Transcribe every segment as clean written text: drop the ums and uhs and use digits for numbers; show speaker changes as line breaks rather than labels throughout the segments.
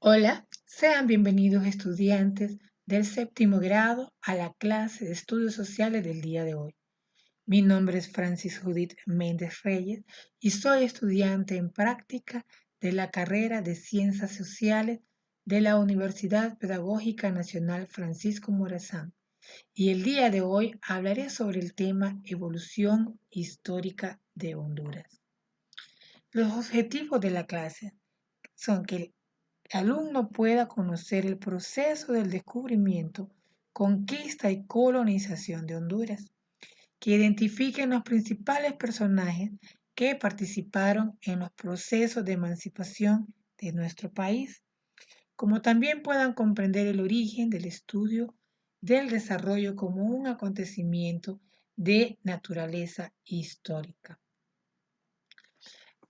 Hola, sean bienvenidos estudiantes del séptimo grado a la clase de estudios sociales del día de hoy. Mi nombre es Francis Judith Méndez Reyes y soy estudiante en práctica de la carrera de Ciencias Sociales de la Universidad Pedagógica Nacional Francisco Morazán. Y el día de hoy hablaré sobre el tema Evolución Histórica de Honduras. Los objetivos de la clase son que el alumno pueda conocer el proceso del descubrimiento, conquista y colonización de Honduras, que identifiquen los principales personajes que participaron en los procesos de emancipación de nuestro país, como también puedan comprender el origen del estudio del desarrollo como un acontecimiento de naturaleza histórica.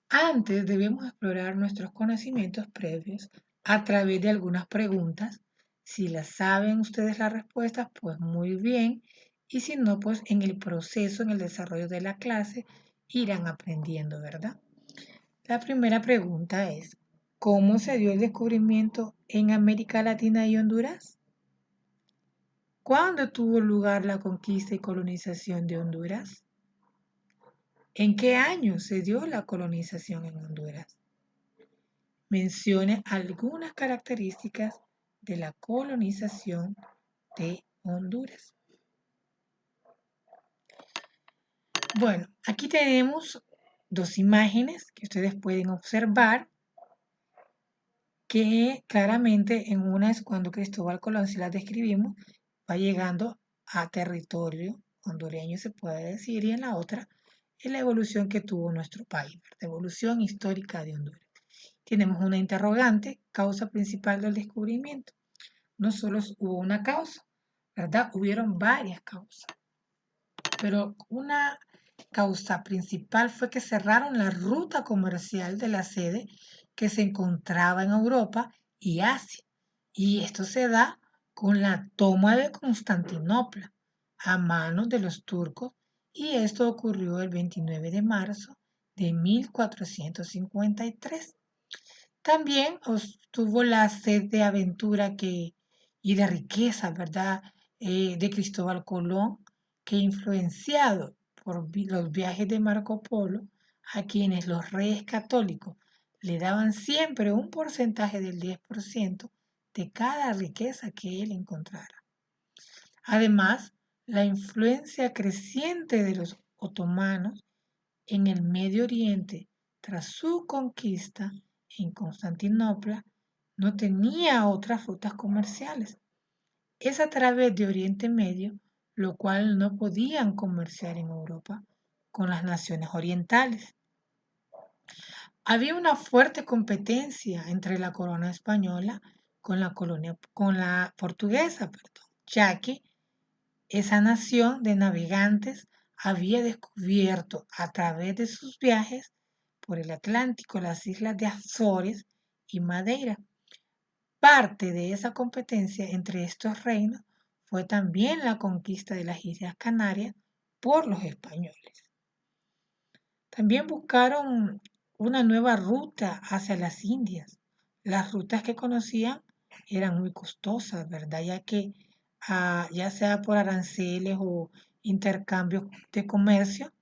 Antes debemos explorar nuestros conocimientos previos a través de algunas preguntas. Si las saben ustedes las respuestas, pues muy bien. Y si no, pues en el proceso, en el desarrollo de la clase, irán aprendiendo, ¿verdad? La primera pregunta es, ¿cómo se dio el descubrimiento en América Latina y Honduras? ¿Cuándo tuvo lugar la conquista y colonización de Honduras? ¿En qué año se dio la colonización en Honduras? Mencione algunas características de la colonización de Honduras. Bueno, aquí tenemos dos imágenes que ustedes pueden observar, que claramente en una es cuando Cristóbal Colón, si las describimos, va llegando a territorio hondureño, se puede decir, y en la otra es la evolución que tuvo nuestro país, la evolución histórica de Honduras. Tenemos una interrogante, causa principal del descubrimiento. No solo hubo una causa, ¿verdad? Hubieron varias causas, pero una causa principal fue que cerraron la ruta comercial de la sede que se encontraba en Europa y Asia. Y esto se da con la toma de Constantinopla a manos de los turcos, y esto ocurrió el 29 de marzo de 1453. También tuvo la sed de aventura y de riqueza, ¿verdad? De Cristóbal Colón, que influenciado por los viajes de Marco Polo, a quienes los reyes católicos le daban siempre un porcentaje del 10% de cada riqueza que él encontrara. Además, la influencia creciente de los otomanos en el Medio Oriente tras su conquista en Constantinopla no tenía otras rutas comerciales. Es a través de Oriente Medio, lo cual no podían comerciar en Europa con las naciones orientales. Había una fuerte competencia entre la corona española con la portuguesa, perdón, ya que esa nación de navegantes había descubierto a través de sus viajes por el Atlántico las islas de Azores y Madeira. Parte de esa competencia entre estos reinos fue también la conquista de las Islas Canarias por los españoles. También buscaron una nueva ruta hacia las Indias. Las rutas que conocían eran muy costosas, ¿verdad? Ya que ya sea por aranceles o intercambios de comercio,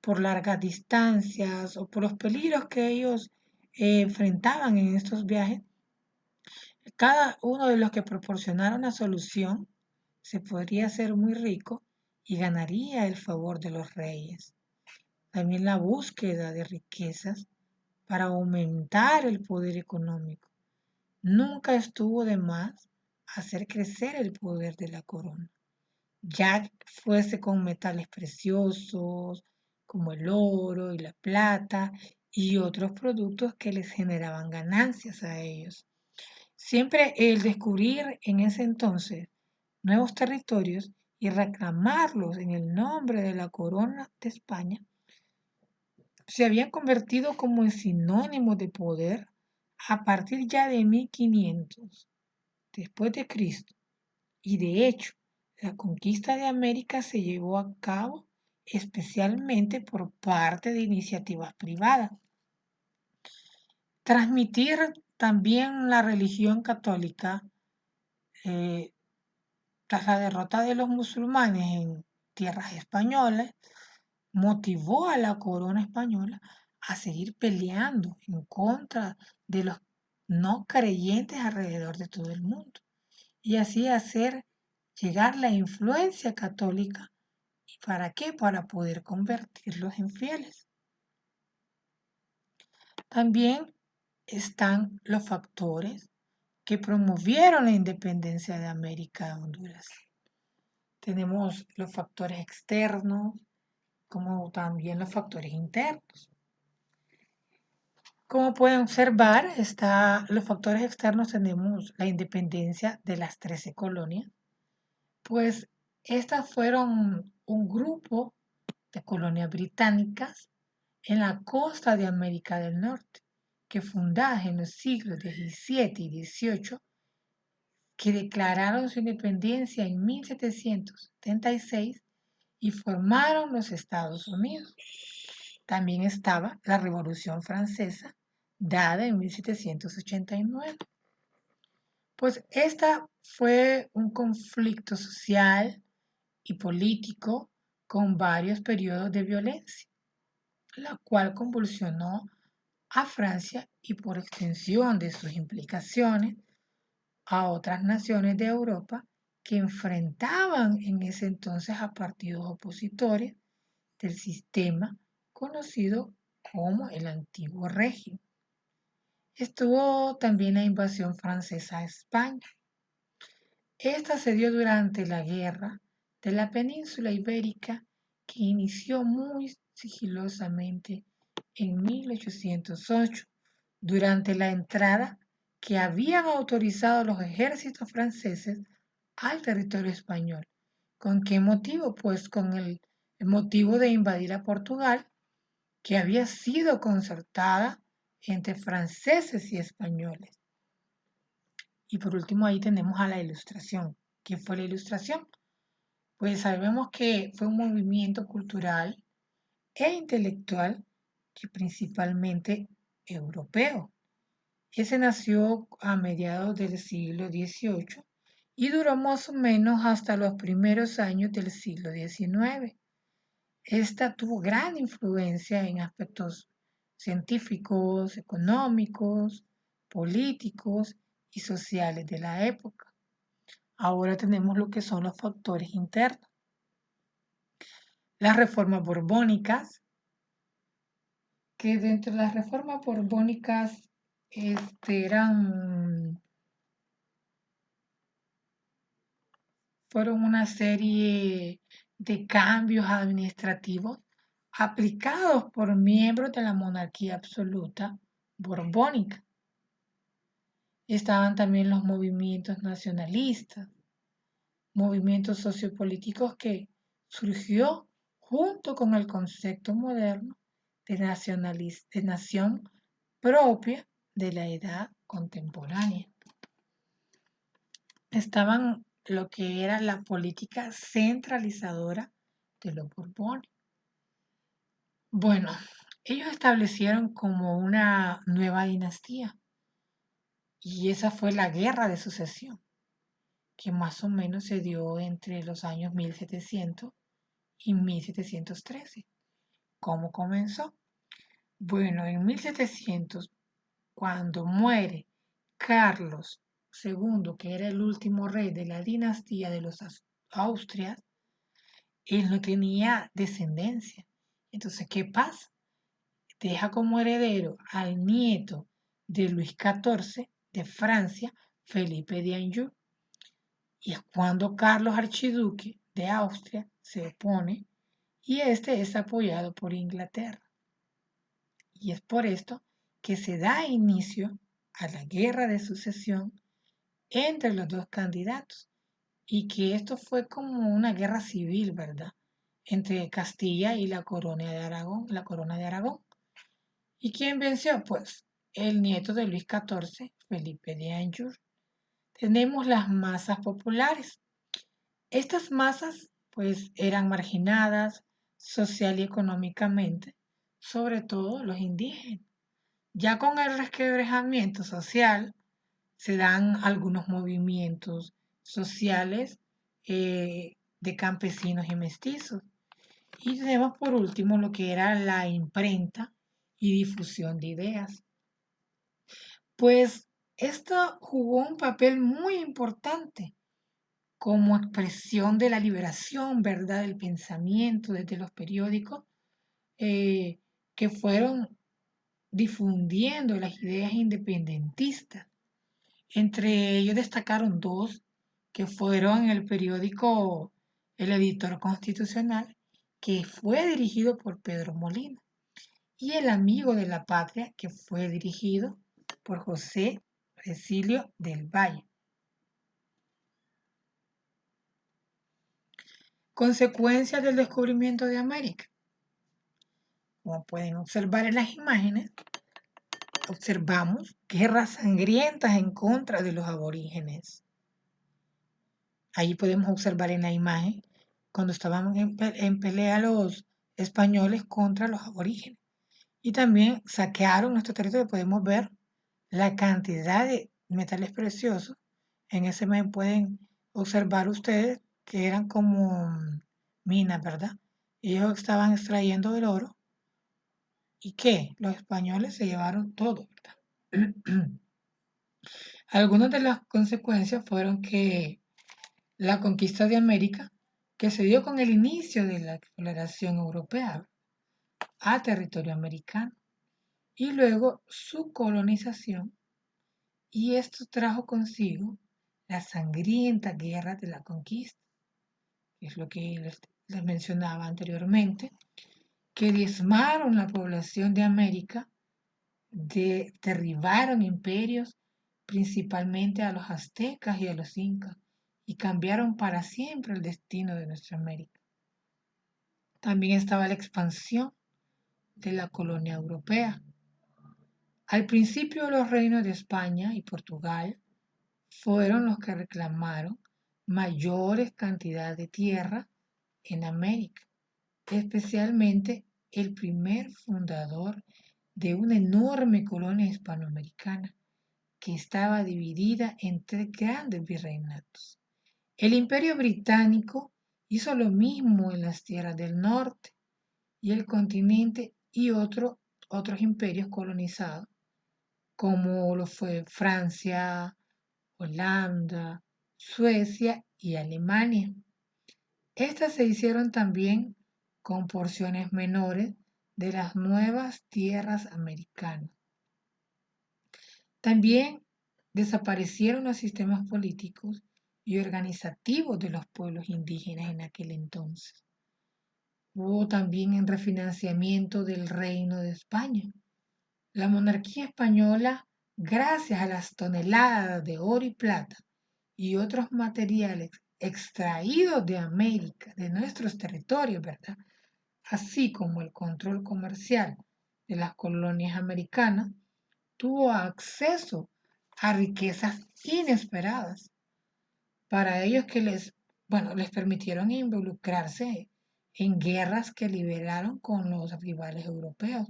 por largas distancias o por los peligros que ellos enfrentaban en estos viajes, cada uno de los que proporcionara una solución se podría hacer muy rico y ganaría el favor de los reyes. También la búsqueda de riquezas para aumentar el poder económico. Nunca estuvo de más hacer crecer el poder de la corona, ya fuese con metales preciosos como el oro y la plata y otros productos que les generaban ganancias a ellos. Siempre el descubrir en ese entonces nuevos territorios y reclamarlos en el nombre de la corona de España se habían convertido como en sinónimos de poder a partir ya de 1500 después de Cristo. Y de hecho, la conquista de América se llevó a cabo especialmente por parte de iniciativas privadas. Transmitir También la religión católica, eh, tras la derrota de los musulmanes en tierras españolas, motivó a la corona española a seguir peleando en contra de los no creyentes alrededor de todo el mundo y así hacer llegar la influencia católica. ¿Y para qué? Para poder convertirlos en fieles. También están los factores que promovieron la independencia de América de Honduras. Tenemos los factores externos como también los factores internos. Como pueden observar, los factores externos tenemos la independencia de las 13 colonias, pues estas fueron un grupo de colonias británicas en la costa de América del Norte, que fundadas en los siglos XVII y XVIII, que declararon su independencia en 1776 y formaron los Estados Unidos. También estaba la Revolución Francesa, dada en 1789. Pues esta fue un conflicto social y político con varios periodos de violencia, la cual convulsionó a Francia y por extensión de sus implicaciones a otras naciones de Europa que enfrentaban en ese entonces a partidos opositores del sistema conocido como el Antiguo Régimen. Estuvo también la invasión francesa a España. Esta se dio durante la Guerra de la Península Ibérica, que inició muy sigilosamente en 1808, durante la entrada que habían autorizado los ejércitos franceses al territorio español. ¿Con qué motivo? Pues con el motivo de invadir a Portugal, que había sido concertada entre franceses y españoles. Y por último ahí tenemos a la Ilustración. ¿Qué fue la Ilustración? Pues sabemos que fue un movimiento cultural e intelectual que principalmente europeo. Ese nació a mediados del siglo XVIII y duró más o menos hasta los primeros años del siglo XIX. Esta tuvo gran influencia en aspectos científicos, económicos, políticos y sociales de la época. Ahora tenemos lo que son los factores internos. Las reformas borbónicas, que dentro de las reformas borbónicas fueron una serie de cambios administrativos aplicados por miembros de la monarquía absoluta borbónica. Estaban también los movimientos nacionalistas, movimientos sociopolíticos que surgió junto con el concepto moderno de nación propia de la edad contemporánea. Estaban lo que era la política centralizadora de los Borbones. Bueno, ellos establecieron como una nueva dinastía y esa fue la Guerra de Sucesión, que más o menos se dio entre los años 1700 y 1713. ¿Cómo comenzó? Bueno, en 1700, cuando muere Carlos II, que era el último rey de la dinastía de los Austrias, él no tenía descendencia. Entonces, ¿qué pasa? Deja como heredero al nieto de Luis XIV de Francia, Felipe de Anjou. Y es cuando Carlos Archiduque de Austria se opone y este es apoyado por Inglaterra. Y es por esto que se da inicio a la guerra de sucesión entre los dos candidatos y que esto fue como una guerra civil, ¿verdad? Entre Castilla y la corona de Aragón. ¿Y quién venció? Pues el nieto de Luis XIV, Felipe de Anjou. Tenemos las masas populares. Estas masas pues eran marginadas social y económicamente, sobre todo los indígenas, Ya con el resquebrajamiento social se dan algunos movimientos sociales de campesinos y mestizos. Y tenemos por último lo que era la imprenta y difusión de ideas. Pues esto jugó un papel muy importante como expresión de la liberación, ¿verdad?, del pensamiento desde los periódicos eh, que fueron difundiendo las ideas independentistas. Entre ellos destacaron dos que fueron el periódico El Editor Constitucional, que fue dirigido por Pedro Molina, y El Amigo de la Patria, que fue dirigido por José Cecilio del Valle. Consecuencias del descubrimiento de América. Como pueden observar en las imágenes, observamos guerras sangrientas en contra de los aborígenes. Ahí podemos observar en la imagen cuando estaban en pelea los españoles contra los aborígenes. Y también saquearon nuestro territorio. Podemos ver la cantidad de metales preciosos. En ese imagen pueden observar ustedes que eran como minas, ¿verdad? Ellos estaban extrayendo el oro. ¿Y qué? Los españoles se llevaron todo, ¿verdad? Algunas de las consecuencias fueron que la conquista de América, que se dio con el inicio de la exploración europea a territorio americano, y luego su colonización, y esto trajo consigo las sangrientas guerras de la conquista, que es lo que les mencionaba anteriormente, que diezmaron la población de América, derribaron imperios, principalmente a los aztecas y a los incas, y cambiaron para siempre el destino de nuestra América. También estaba la expansión de la colonia europea. Al principio los reinos de España y Portugal fueron los que reclamaron mayores cantidades de tierra en América, especialmente el primer fundador de una enorme colonia hispanoamericana que estaba dividida en tres grandes virreinatos. El Imperio Británico hizo lo mismo en las tierras del norte y el continente y otros imperios colonizados, como lo fue Francia, Holanda, Suecia y Alemania. Estas se hicieron también con porciones menores de las nuevas tierras americanas. También desaparecieron los sistemas políticos y organizativos de los pueblos indígenas en aquel entonces. Hubo también un refinanciamiento del Reino de España. La monarquía española, gracias a las toneladas de oro y plata y otros materiales extraídos de América, de nuestros territorios, ¿verdad? Así como el control comercial de las colonias americanas, tuvo acceso a riquezas inesperadas para ellos que les permitieron involucrarse en guerras que liberaron con los rivales europeos.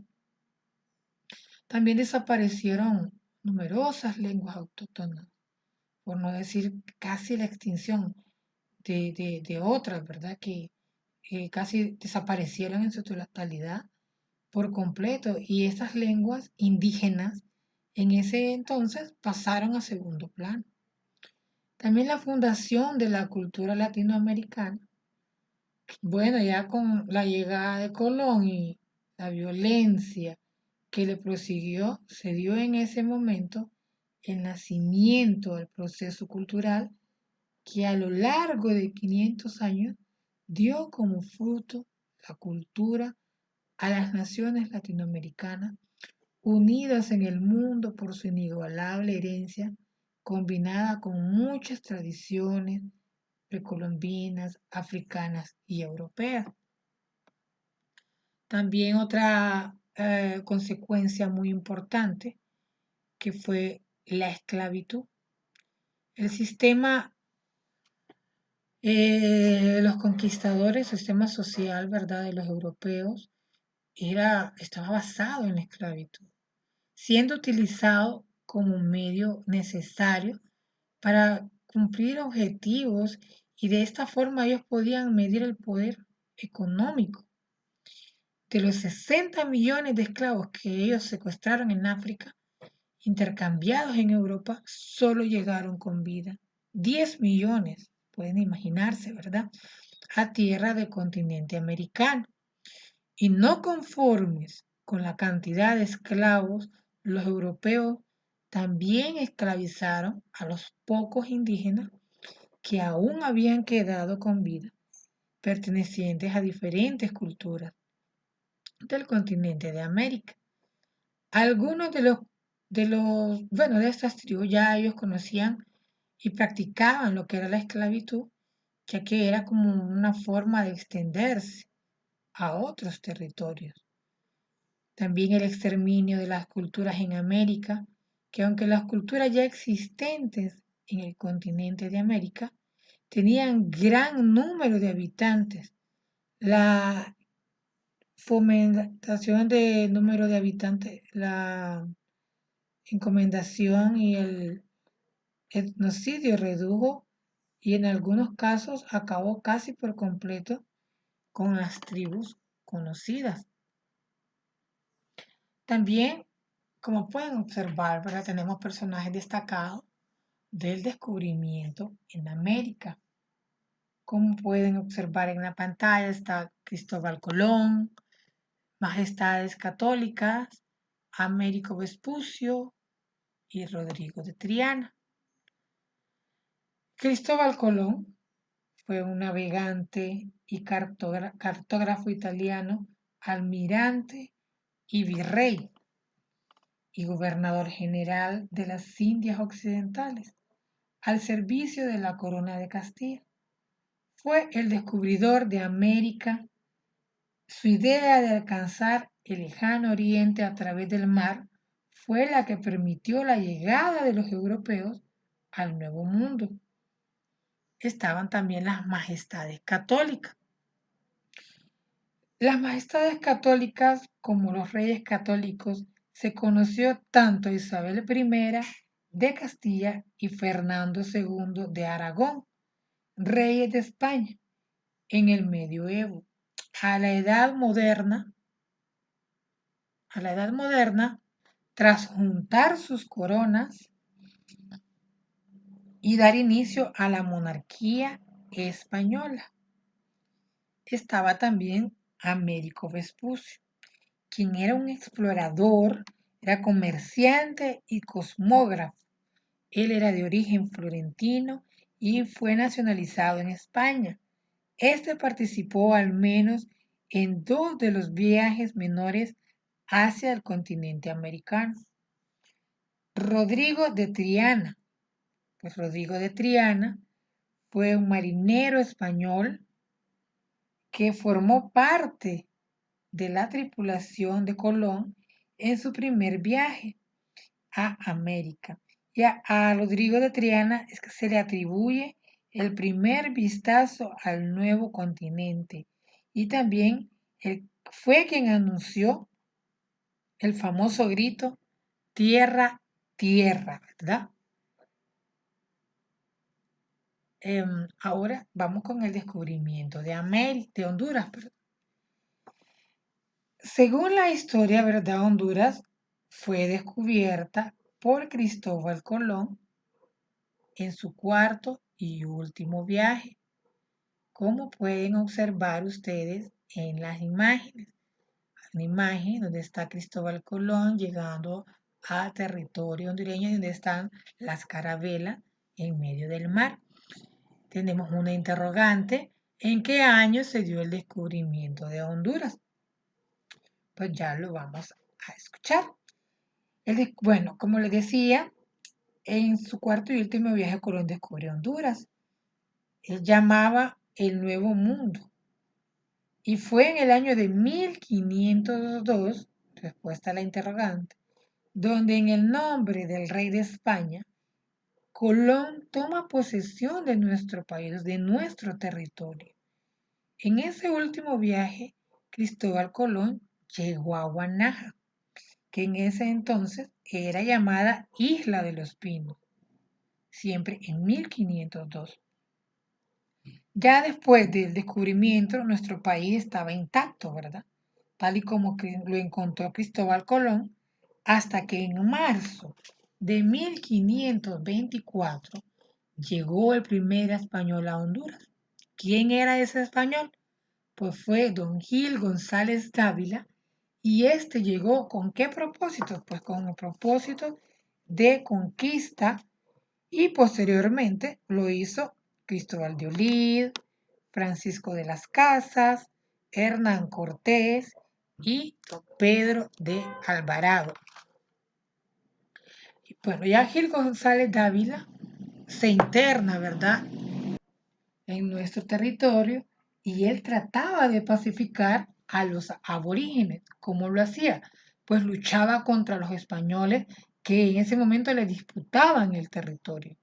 También desaparecieron numerosas lenguas autóctonas, por no decir casi la extinción de otras, ¿verdad? Que casi desaparecieron en su totalidad por completo y esas lenguas indígenas en ese entonces pasaron a segundo plano. También la fundación de la cultura latinoamericana. Bueno, ya con la llegada de Colón y la violencia que le prosiguió, se dio en ese momento el nacimiento del proceso cultural que a lo largo de 500 años dio como fruto la cultura a las naciones latinoamericanas unidas en el mundo por su inigualable herencia combinada con muchas tradiciones precolombinas, africanas y europeas. También otra consecuencia muy importante que fue la esclavitud. El sistema, los conquistadores, el sistema social, ¿verdad?, de los europeos estaba basado en la esclavitud. siendo utilizado como un medio necesario para cumplir objetivos y de esta forma ellos podían medir el poder económico. De los 60 millones de esclavos que ellos secuestraron en África, intercambiados en Europa, solo llegaron con vida 10 millones, pueden imaginarse, ¿verdad?, a tierra del continente americano. Y no conformes con la cantidad de esclavos, los europeos también esclavizaron a los pocos indígenas que aún habían quedado con vida, pertenecientes a diferentes culturas del continente de América. Algunos bueno, de estas tribus ya ellos conocían y practicaban lo que era la esclavitud, ya que era como una forma de extenderse a otros territorios. También el exterminio de las culturas en América, que aunque las culturas ya existentes en el continente de América tenían gran número de habitantes, la fomentación de número de habitantes, la encomendación y el etnocidio redujo y en algunos casos acabó casi por completo con las tribus conocidas. También, como pueden observar, ¿verdad?, tenemos personajes destacados del descubrimiento en América. Como pueden observar en la pantalla está Cristóbal Colón, Majestades Católicas, Américo Vespucio y Rodrigo de Triana. Cristóbal Colón fue un navegante y cartógrafo italiano, almirante y virrey y gobernador general de las Indias Occidentales, al servicio de la Corona de Castilla. Fue el descubridor de América. Su idea de alcanzar el lejano oriente a través del mar fue la que permitió la llegada de los europeos al Nuevo Mundo. Estaban también las majestades católicas. Las majestades católicas, como los reyes católicos, se conoció tanto Isabel I de Castilla y Fernando II de Aragón, reyes de España, en el medioevo. A la edad moderna, tras juntar sus coronas y dar inicio a la monarquía española, estaba también Américo Vespucio, quien era un explorador, era comerciante y cosmógrafo. Él era de origen florentino y fue nacionalizado en España. Este participó al menos en 2 de los viajes menores hacia el continente americano. Rodrigo de Triana. Pues Rodrigo de Triana fue un marinero español que formó parte de la tripulación de Colón en su primer viaje a América. Y a Rodrigo de Triana es que se le atribuye el primer vistazo al nuevo continente y también fue quien anunció el famoso grito tierra, tierra, ¿verdad? Ahora vamos con el descubrimiento de Honduras. Perdón. Según la historia, ¿verdad?, Honduras fue descubierta por Cristóbal Colón en su cuarto y último viaje, como pueden observar ustedes en las imágenes. Una imagen donde está Cristóbal Colón llegando a territorio hondureño, donde están las carabelas en medio del mar. Tenemos una interrogante: ¿en qué año se dio el descubrimiento de Honduras? Pues ya lo vamos a escuchar. Bueno, como les decía, en su cuarto y último viaje Colón descubrió Honduras. Él llamaba el Nuevo Mundo. Y fue en el año de 1502, respuesta a la interrogante, donde en el nombre del rey de España, Colón toma posesión de nuestro país, de nuestro territorio. En ese último viaje, Cristóbal Colón llegó a Guanaja, que en ese entonces era llamada Isla de los Pinos, siempre en 1502. Ya después del descubrimiento, nuestro país estaba intacto, ¿verdad? Tal y como lo encontró Cristóbal Colón, hasta que en marzo de 1524 llegó el primer español a Honduras. ¿Quién era ese español? Pues fue don Gil González Dávila, y este llegó ¿con qué propósito? Pues con el propósito de conquista, y posteriormente lo hizo Cristóbal de Olid, Francisco de las Casas, Hernán Cortés y Pedro de Alvarado. Y bueno, ya Gil González Dávila se interna, ¿verdad?, en nuestro territorio, y él trataba de pacificar a los aborígenes. ¿Cómo lo hacía? Pues luchaba contra los españoles que en ese momento le disputaban el territorio.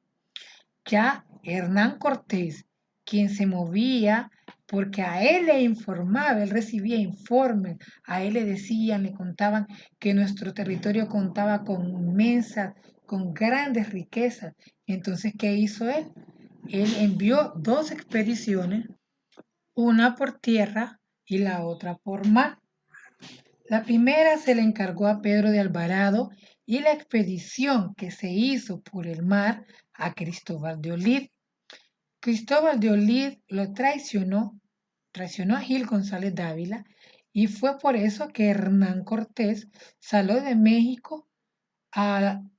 Ya Hernán Cortés, quien se movía porque a él le informaba, él recibía informes, a él le decían, le contaban que nuestro territorio contaba con inmensas, con grandes riquezas. Entonces, ¿qué hizo él? Él envió dos expediciones, una por tierra y la otra por mar. La primera se le encargó a Pedro de Alvarado, y la expedición que se hizo por el mar a Cristóbal de Olid. Cristóbal de Olid lo traicionó a Gil González Dávila, y fue por eso que Hernán Cortés salió de México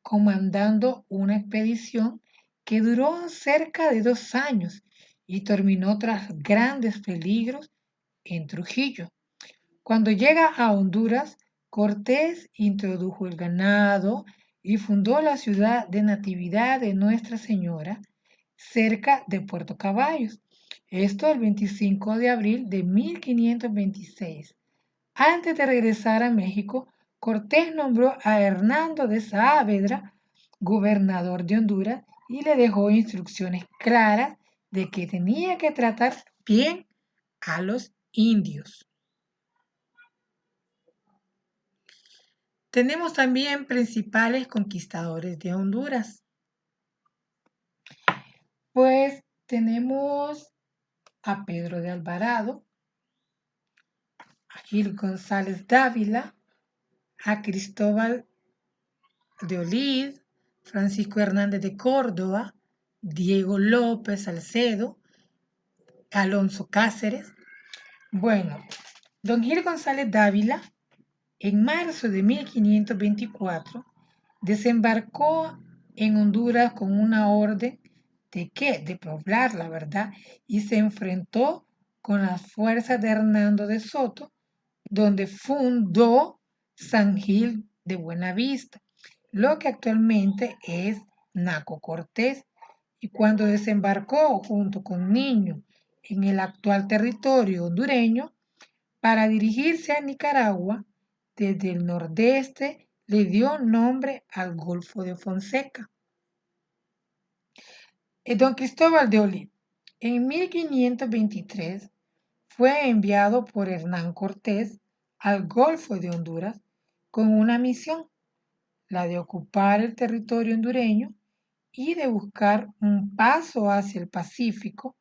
comandando una expedición que duró cerca de 2 años y terminó tras grandes peligros en Trujillo. Cuando llega a Honduras, Cortés introdujo el ganado y fundó la ciudad de Natividad de Nuestra Señora, cerca de Puerto Caballos. Esto el 25 de abril de 1526. Antes de regresar a México, Cortés nombró a Hernando de Saavedra gobernador de Honduras, y le dejó instrucciones claras de que tenía que tratar bien a los indios. Tenemos también principales conquistadores de Honduras. Pues tenemos a Pedro de Alvarado, a Gil González Dávila, a Cristóbal de Olid, Francisco Hernández de Córdoba, Diego López Salcedo, Alonso Cáceres. Bueno, don Gil González Dávila, en marzo de 1524, desembarcó en Honduras con una orden de qué, de poblar, la verdad, y se enfrentó con las fuerzas de Hernando de Soto, donde fundó San Gil de Buenavista, lo que actualmente es Naco Cortés. Y cuando desembarcó junto con Niño en el actual territorio hondureño para dirigirse a Nicaragua, desde el nordeste le dio nombre al Golfo de Fonseca. Don Cristóbal de Olid, en 1523, fue enviado por Hernán Cortés al Golfo de Honduras con una misión, la de ocupar el territorio hondureño y de buscar un paso hacia el Pacífico.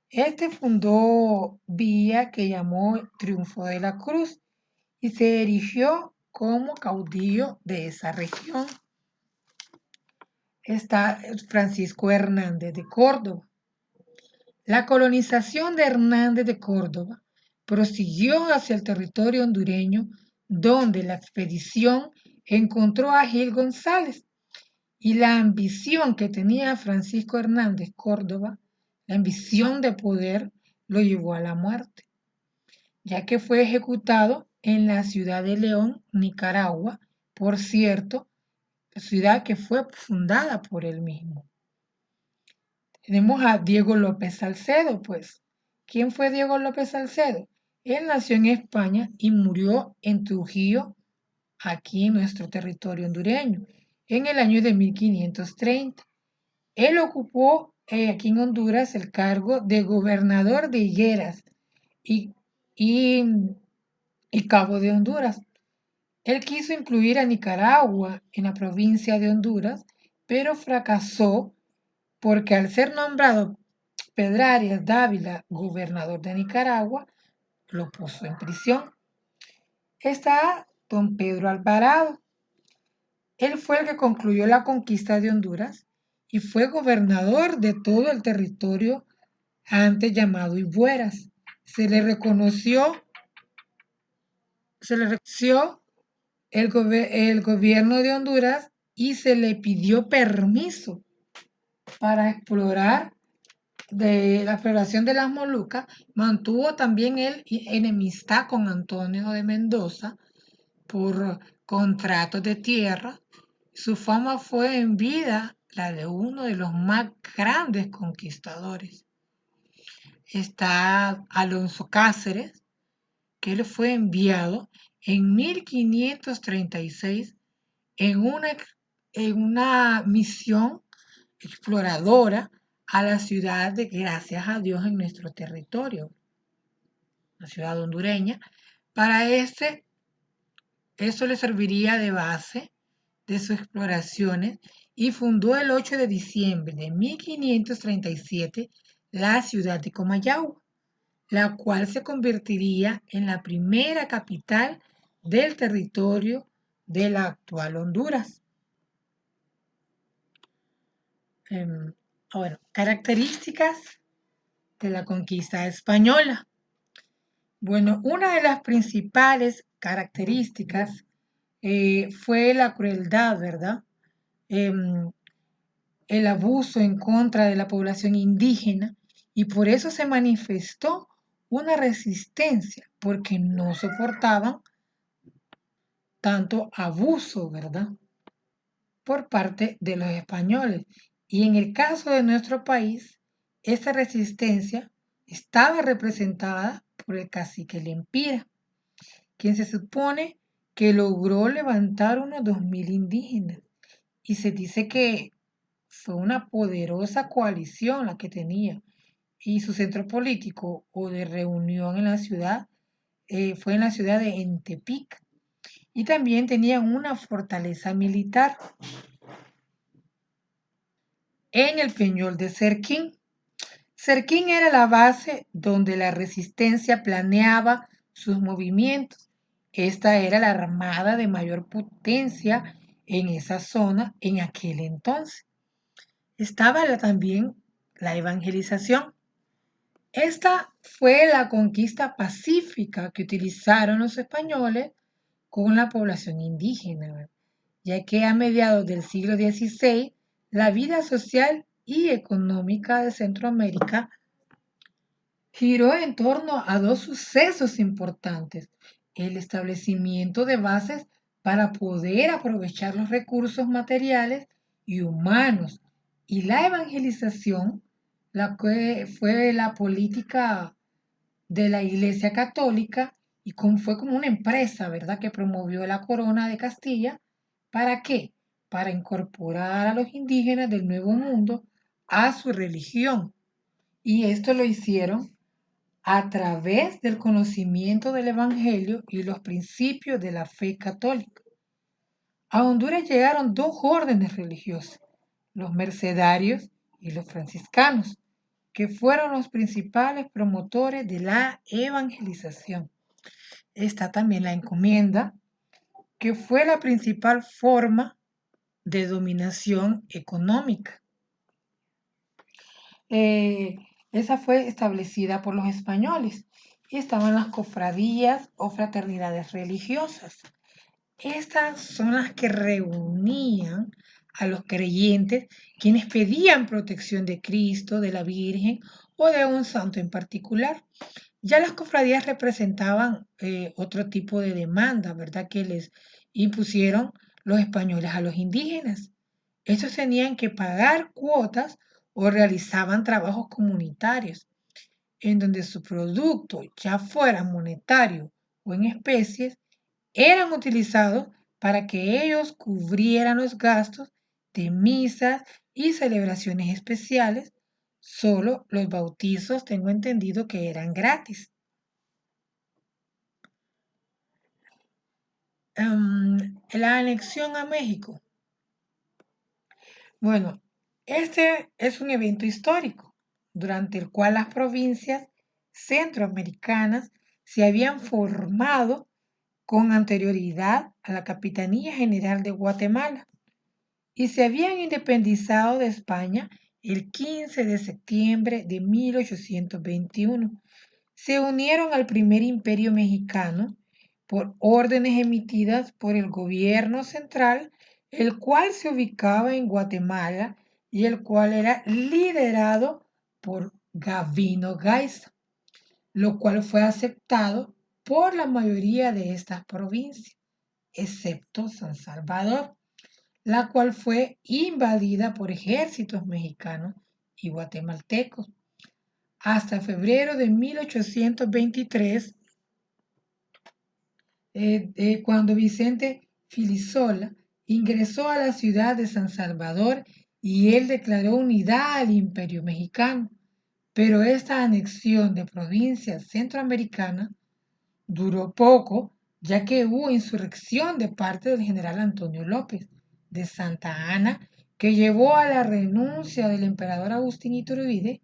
Este fundó vía que llamó Triunfo de la Cruz y se erigió como caudillo de esa región. Está Francisco Hernández de Córdoba. La colonización de Hernández de Córdoba prosiguió hacia el territorio hondureño, donde la expedición encontró a Gil González, y la ambición que tenía Francisco Hernández Córdoba, la ambición de poder, lo llevó a la muerte, ya que fue ejecutado en la ciudad de León, Nicaragua, por cierto, ciudad que fue fundada por él mismo. Tenemos a Diego López Salcedo, pues. ¿Quién fue Diego López Salcedo? Él nació en España y murió en Trujillo, aquí en nuestro territorio hondureño, en el año de 1530. Él ocupó aquí en Honduras el cargo de gobernador de Higueras y, y Cabo de Honduras. Él quiso incluir a Nicaragua en la provincia de Honduras, pero fracasó porque al ser nombrado Pedrarias Dávila gobernador de Nicaragua, lo puso en prisión. Está don Pedro Alvarado. Él fue el que concluyó la conquista de Honduras y fue gobernador de todo el territorio antes llamado Ibueras. Se le reconoció el gobierno de Honduras y se le pidió permiso para explorar de la exploración de las Molucas. Mantuvo también él enemistad con Antonio de Mendoza por contratos de tierra. Su fama fue en vida la de uno de los más grandes conquistadores. Está Alonso Cáceres, que él fue enviado en 1536 en una misión exploradora a la ciudad de Gracias a Dios en nuestro territorio, la ciudad hondureña. Para eso le serviría de base de sus exploraciones y fundó el 8 de diciembre de 1537 la ciudad de Comayagua, la cual se convertiría en la primera capital del territorio de la actual Honduras. Bueno, características de la conquista española. Bueno, una de las principales características fue la crueldad, ¿verdad? Em, el abuso en contra de la población indígena y por eso se manifestó una resistencia, porque no soportaban tanto abuso, ¿verdad? Por parte de los españoles. Y en el caso de nuestro país, esa resistencia estaba representada por el cacique Lempira, quien se supone que logró levantar unos 2000 indígenas. Y se dice que fue una poderosa coalición la que tenía. Y su centro político o de reunión en la ciudad fue en la ciudad de Entepic. Y también tenían una fortaleza militar en el Peñol de Serquín. Serquín era la base donde la resistencia planeaba sus movimientos. Esta era la armada de mayor potencia en esa zona en aquel entonces. Estaba también la evangelización. Esta fue la conquista pacífica que utilizaron los españoles con la población indígena, ya que a mediados del siglo XVI la vida social y económica de Centroamérica giró en torno a dos sucesos importantes: el establecimiento de bases para poder aprovechar los recursos materiales y humanos y la evangelización, la que fue la política de la Iglesia Católica y fue como una empresa, ¿verdad?, que promovió la corona de Castilla. ¿Para qué? Para incorporar a los indígenas del Nuevo Mundo a su religión. Y esto lo hicieron a través del conocimiento del Evangelio y los principios de la fe católica. A Honduras llegaron dos órdenes religiosas, los mercedarios y los franciscanos, que fueron los principales promotores de la evangelización. Está también la encomienda, que fue la principal forma de dominación económica. Esa fue establecida por los españoles y estaban las cofradías o fraternidades religiosas. Estas son las que reunían a los creyentes, quienes pedían protección de Cristo, de la Virgen o de un santo en particular. Ya las cofradías representaban otro tipo de demanda, ¿verdad?, que les impusieron los españoles a los indígenas. Estos tenían que pagar cuotas o realizaban trabajos comunitarios, en donde su producto, ya fuera monetario o en especies, eran utilizados para que ellos cubrieran los gastos de misas y celebraciones especiales. Solo los bautizos tengo entendido que eran gratis. la anexión a México. Bueno, este es un evento histórico durante el cual las provincias centroamericanas se habían formado con anterioridad a la Capitanía General de Guatemala y se habían independizado de España el 15 de septiembre de 1821. Se unieron al primer imperio mexicano por órdenes emitidas por el gobierno central, el cual se ubicaba en Guatemala y el cual era liderado por Gavino Gaiza, lo cual fue aceptado por la mayoría de estas provincias, excepto San Salvador, la cual fue invadida por ejércitos mexicanos y guatemaltecos. Hasta febrero de 1823, cuando Vicente Filisola ingresó a la ciudad de San Salvador y él declaró unidad al imperio mexicano. Pero esta anexión de provincias centroamericanas duró poco, ya que hubo insurrección de parte del general Antonio López de Santa Anna, que llevó a la renuncia del emperador Agustín Iturbide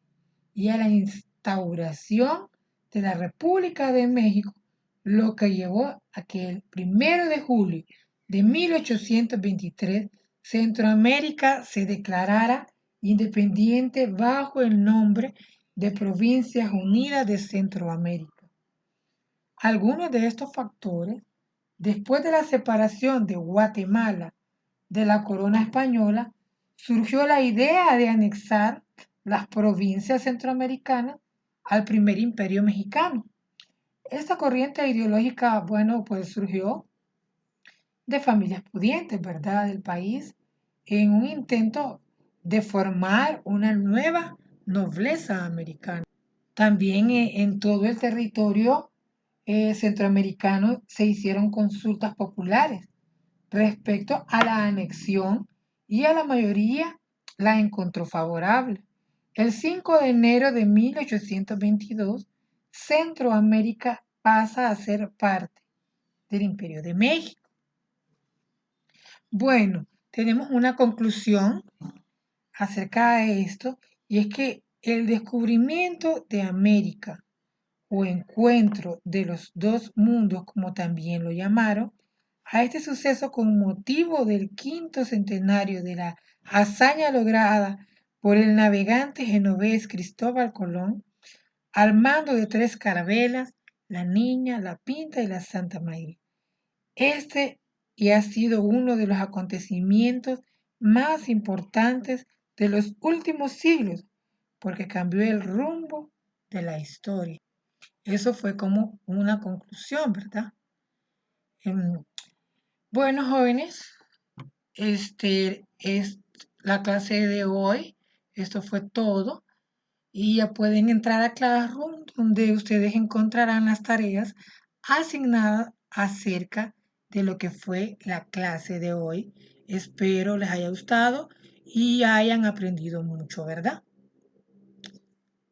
y a la instauración de la República de México, lo que llevó a que el 1 de julio de 1823 Centroamérica se declarara independiente bajo el nombre de Provincias Unidas de Centroamérica. Algunos de estos factores, después de la separación de Guatemala de la corona española, surgió la idea de anexar las provincias centroamericanas al primer imperio mexicano. Esta corriente ideológica, bueno, pues surgió de familias pudientes, ¿verdad?, del país, en un intento de formar una nueva nobleza americana. También en todo el territorio centroamericano se hicieron consultas populares respecto a la anexión y a la mayoría la encontró favorable. El 5 de enero de 1822, Centroamérica pasa a ser parte del Imperio de México. Bueno, tenemos una conclusión acerca de esto y es que el descubrimiento de América o encuentro de los dos mundos, como también lo llamaron, a este suceso con motivo del quinto centenario de la hazaña lograda por el navegante genovés Cristóbal Colón, al mando de 3 carabelas, la Niña, la Pinta y la Santa María. Este y ha sido uno de los acontecimientos más importantes de los últimos siglos, porque cambió el rumbo de la historia. Eso fue como una conclusión, ¿verdad? Bueno, jóvenes, este es la clase de hoy. Esto fue todo. Y ya pueden entrar a Classroom, donde ustedes encontrarán las tareas asignadas acerca de lo que fue la clase de hoy. Espero les haya gustado y hayan aprendido mucho, ¿verdad?